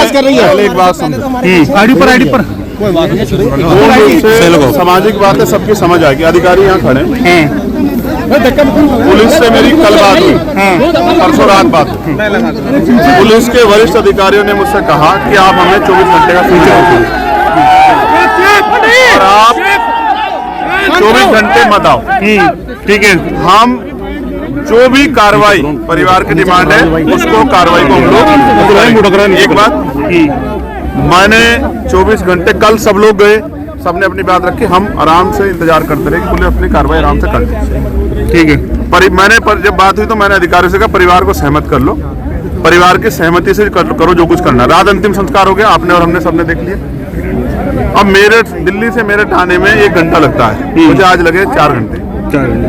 बहस कर रही है। एक बात समझो, आईडी पर कोई बात नहीं, सामाजिक बातें सबकी समझ आएगी। अधिकारी यहाँ खड़े हैं, पुलिस से मेरी कल बात हुई, परसों रात बात हुई। पुलिस के वरिष्ठ अधिकारियों ने मुझसे कहा कि आप हमें 24 घंटे का सूचना और आप 24 घंटे मत आओ। ठीक है, हम जो भी कार्रवाई परिवार की डिमांड है उसको कार्रवाई को हम लोग। एक बात, मैंने 24 घंटे, कल सब लोग गए, सबने अपनी बात रखी, हम आराम से इंतजार करते रहे कि पुलिस अपनी कार्रवाई आराम से कर ले। ठीक है, जब बात हुई तो मैंने अधिकारियों से कहा परिवार को सहमत कर लो, परिवार की सहमति से करो जो कुछ करना। रात अंतिम संस्कार हो गया, आपने और हमने सबने देख लिया। अब मेरठ, दिल्ली से मेरठ आने में 1 घंटा लगता है, मुझे आज लगे 4 घंटे।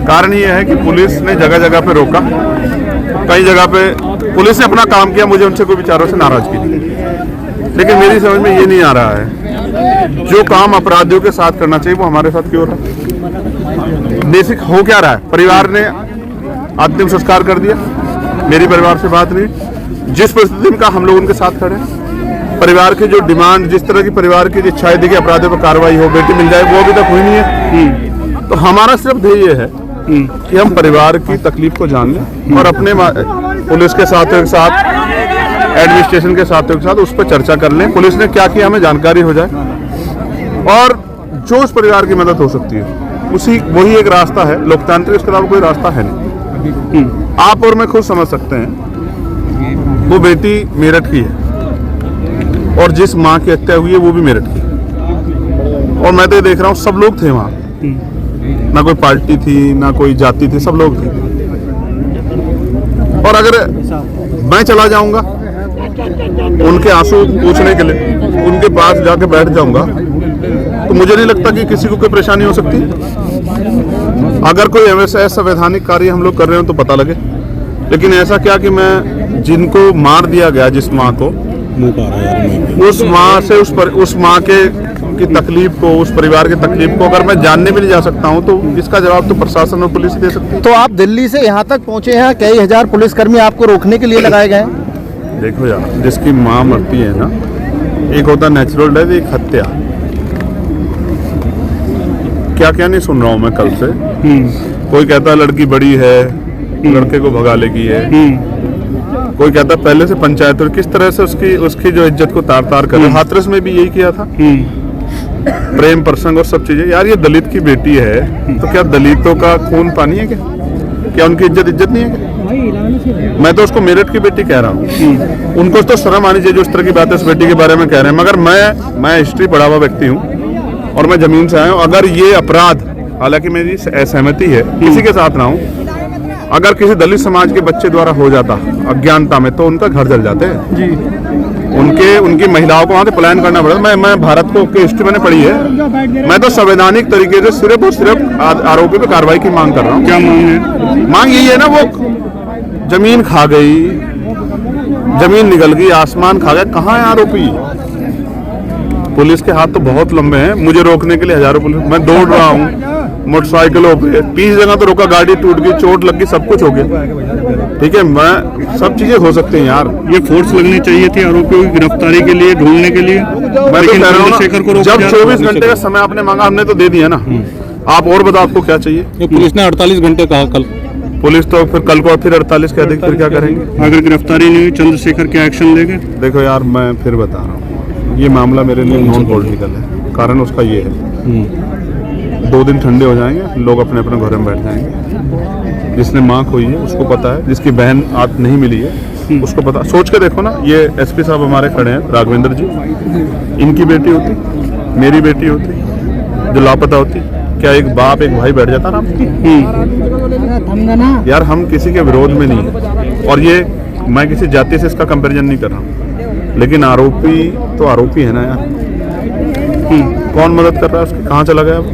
कारण ये है कि पुलिस ने जगह जगह पे रोका, कई जगह पे पुलिस ने अपना काम किया, मुझे उनसे कोई विचारों से नाराजगी नहीं। लेकिन मेरी समझ में ये नहीं आ रहा है, जो काम अपराधियों के साथ करना चाहिए वो हमारे साथ क्यों हो रहा है? बेसिक हो क्या रहा है? परिवार ने अंतिम संस्कार कर दिया, मेरी परिवार से बात नहीं। जिस परिस्थिति में हम लोग उनके साथ खड़े, परिवार की जो डिमांड, जिस तरह की परिवार की इच्छाएं थी कि अपराधियों पर कार्रवाई हो, बेटी मिल जाए, वो अभी तक हुई नहीं है। तो हमारा सिर्फ ध्येय है कि हम परिवार की तकलीफ को जान लें और अपने पुलिस के साथियों के साथ, एडमिनिस्ट्रेशन के साथियों के साथ उस पर चर्चा कर लें, पुलिस ने क्या किया हमें जानकारी हो जाए, और जो उस परिवार की मदद हो सकती है वही एक रास्ता है। लोकतांत्रिक, इसके अलावा कोई रास्ता है नहीं। आप और मैं खुद समझ सकते हैं, वो बेटी मेरठ की है और जिस माँ की हत्या हुई है वो भी मेरठ की है। और मैं तो देख रहा हूँ सब लोग थे वहाँ, ना कोई पार्टी थी ना कोई जाति थी, सब लोग थे। और अगर मैं चला जाऊंगा उनके आंसू पूछने के लिए, उनके पास जाके बैठ जाऊंगा, तो मुझे नहीं लगता कि किसी को कोई परेशानी हो सकती। अगर कोई ऐसा संवैधानिक कार्य हम लोग कर रहे हो तो पता लगे। लेकिन ऐसा क्या कि मैं, जिनको मार दिया गया, जिस माँ को, उस माँ से उस माँ की तकलीफ को, उस परिवार की तकलीफ को अगर मैं जानने भी नहीं जा सकता हूँ तो इसका जवाब तो प्रशासन और पुलिस दे सकती है। तो आप दिल्ली से यहाँ तक पहुँचे हैं, कई हजार पुलिसकर्मी आपको रोकने के लिए लगाए गए हैं। देखो यार, जिसकी माँ मरती है ना, एक होता नेचुरल डेथ, एक हत्या। क्या क्या नहीं सुन रहा हूँ मैं कल से। कोई कहता है लड़की बड़ी है, लड़के को भगा लेगी है। कोई कहता पहले से पंचायत, और किस तरह से उसकी जो इज्जत को तार तार करे। हाथरस में भी यही किया था, प्रेम प्रसंग और सब चीजें। यार ये दलित की बेटी है, तो क्या दलितों का खून पानी है क्या उनकी इज्जत नहीं है क्या? मैं तो उसको मेरठ की बेटी कह रहा हूँ, उनको तो शर्म आनी चाहिए जो इस तरह की बातें इस बेटी के बारे में कह रहे हैं। मगर मैं हिस्ट्री पढ़ा हुआ व्यक्ति हूँ और मैं जमीन से आया हूँ। अगर ये अपराध, हालांकि मेरी असहमति है, किसी के साथ ना हूँ, अगर किसी दलित समाज के बच्चे द्वारा हो जाता अज्ञानता में, तो उनका घर जल जाते हैं जी। उनकी महिलाओं को वहाँ से पलायन करना पड़ता। मैं भारत को की हिस्ट्री मैंने पढ़ी है। मैं तो संवैधानिक तरीके से सिर्फ और सिर्फ आरोपी पे कार्रवाई की मांग कर रहा हूँ। क्या मांग है? मांग यही है ना, वो जमीन खा गई, जमीन निगल गई, आसमान खा गया, कहाँ है आरोपी? पुलिस के हाथ तो बहुत लंबे हैं, मुझे रोकने के लिए हजारों पुलिस, मैं दौड़ रहा हूँ मोटरसाइकिलों पे, 20 जगह तो रोका, गाड़ी टूट गई, चोट लग गई, सब कुछ हो गया। ठीक है, मैं सब चीजें हो सकती हैं यार। ये फोर्स लगनी चाहिए थी आरोपियों की गिरफ्तारी के लिए, ढूंढने के लिए। मैं तो कह रहा हूँ, जब 24 घंटे का समय आपने मांगा, हमने तो दे दिया ना। आप और बताओ आपको क्या चाहिए? पुलिस ने 48 घंटे कहा कल। पुलिस तो फिर कल को फिर 48 कह देगी, फिर क्या करेंगे? अगर गिरफ्तारी नहीं हुई, चंद्रशेखर क्या एक्शन लेंगे? देखो यार, मैं फिर बता रहा हूँ, ये मामला मेरे लिए नॉन पॉलिटिकल है। कारण उसका ये है, 2 दिन ठंडे हो जाएंगे, लोग अपने अपने घर में बैठ जाएंगे। जिसने माँ खोई है उसको पता है, जिसकी बहन आज नहीं मिली है उसको पता। सोच के देखो ना, ये एसपी साहब हमारे खड़े हैं, राघवेंद्र जी, इनकी बेटी होती, मेरी बेटी होती, जो लापता होती, क्या एक बाप एक भाई बैठ जाता आराम से? यार हम किसी के विरोध में नहीं है, और ये मैं किसी जाति से इसका कंपैरिजन नहीं कर रहा हूँ, लेकिन आरोपी तो आरोपी है ना यार। कौन मदद कर रहा है उसकी? कहाँ चला गया वो?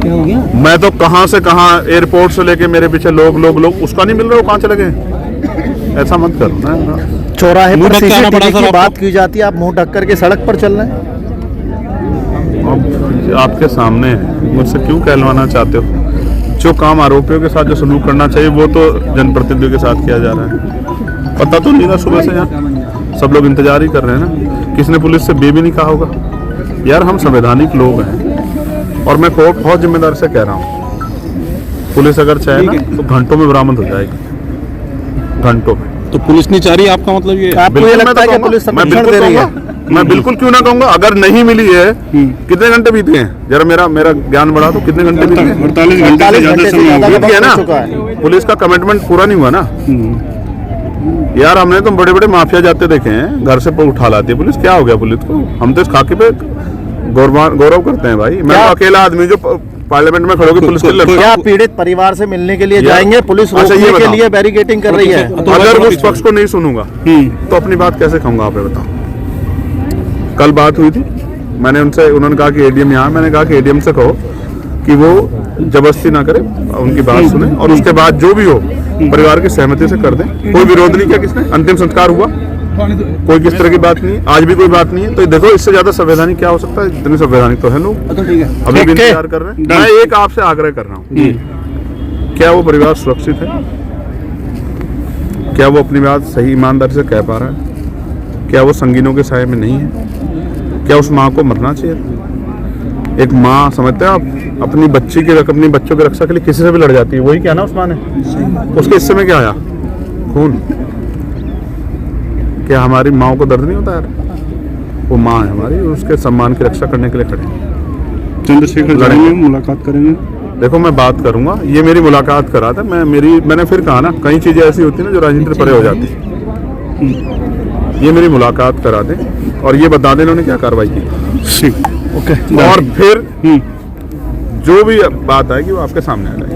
क्या हो गया? मैं तो कहाँ से कहाँ, एयरपोर्ट से लेके मेरे पीछे लोग उसका नहीं मिल रहा, वो कहाँ चले गए? ऐसा मत करो ना। चौराहे पर सीसीटीवी की बात की जाती है, आप मुंह ढक करके सड़क पर चल रहे हैं। आपके सामने है, मुझसे क्यों कहलवाना चाहते हो? जो काम आरोपियों के साथ जो सलूक करना चाहिए वो तो जनप्रतिनिधियों के साथ किया जा रहा है। पता तो नहीं था सुबह से, यहाँ सब लोग इंतजार ही कर रहे हैं ना, किसने पुलिस से बे भी नहीं कहा होगा। यार हम संवैधानिक लोग हैं और मैं कोर्ट बहुत जिम्मेदारी से कह रहा हूँ, पुलिस अगर चाहे ना तो घंटों में बरामद हो जाएगी, घंटों में। तो पुलिस नहीं चाह रही, आपका मतलब ये है? आपको ये बिल्कुल लगता है मैं कि तो पुलिस कहूंगा, मैं संरक्षण बिल्कुल दे रही है? कहूंगा, मैं बिल्कुल क्यों ना कहूंगा। अगर नहीं मिली है, कितने घंटे बीते हैं, जरा मेरा ज्ञान बढ़ा दो, कितने घंटे बीते हैं? 48 घंटे से 48 ज्यादा घंटे से समय हो ज्यादा गया। का बीत गया वक्त ना, हो चुका है। पुलिस का कमिटमेंट पूरा नहीं हुआ ना। यार हमने तो बड़े बड़े माफिया जाते देखे हैं, घर से उठा लाती है पुलिस। क्या हो गया पुलिस को? हम तो इस खाके पे गौरव करते हैं भाई। मैं तो अकेला आदमी जो पार्लियामेंट में खड़े होकर पुलिस के लिए लड़ता क्या हूं। पीड़ित परिवार से मिलने के लिए यार, जाएंगे? पुलिस अच्छा, ये रोकने के बताओ। लिए बैरिकेडिंग कर रही है। अगर उस पक्ष को नहीं सुनूंगा तो अपनी बात कैसे कहूंगा? आप ये बताओ। कल बात हुई थी, मैंने उनसे, उन्होंने कहा कि एडीएम यहाँ, मैंने कहा कि एडीएम से कहो कि वो जबरदस्ती ना करे, उनकी बात सुने और उसके बाद जो भी हो परिवार की सहमति से कर दें। कोई विरोध नहीं किया किसने, अंतिम संस्कार हुआ, कोई किस तरह की बात नहीं है, आज भी कोई बात नहीं है। तो देखो इससे ज्यादा संवैधानिक क्या हो सकता है? इतने संवैधानिक तो है लोग, अभी भी इंतजार कर रहे हैं। मैं एक आपसे आग्रह कर रहा हूँ, क्या वो परिवार सुरक्षित है? क्या वो अपनी बात सही ईमानदारी से कह पा रहा है? क्या वो संगीनों के साए में नहीं है? क्या उस माँ को मरना चाहिए? एक माँ, समझते हैं आप, अपनी बच्ची की, अपनी बच्चों की रक्षा के लिए किसी से भी लड़ जाती है। वही क्या ना उस माँ ने, उसके हिस्से में क्या आया? खून। क्या हमारी माँ को दर्द नहीं होता यार? वो माँ है हमारी, उसके सम्मान की रक्षा करने के लिए खड़े हैं। चंद्रशेखर लड़ेंगे, मुलाकात करेंगे। देखो मैं बात करूंगा, ये मेरी मुलाकात करा था, मैंने फिर कहा ना, कई चीजें ऐसी होती है ना जो राजनीति से परे हो जाती है। ये मेरी मुलाकात करा दें और ये बता दें इन्होंने क्या कार्रवाई की। ओके। और फिर जो भी बात आएगी वो आपके सामने आ जाएगी।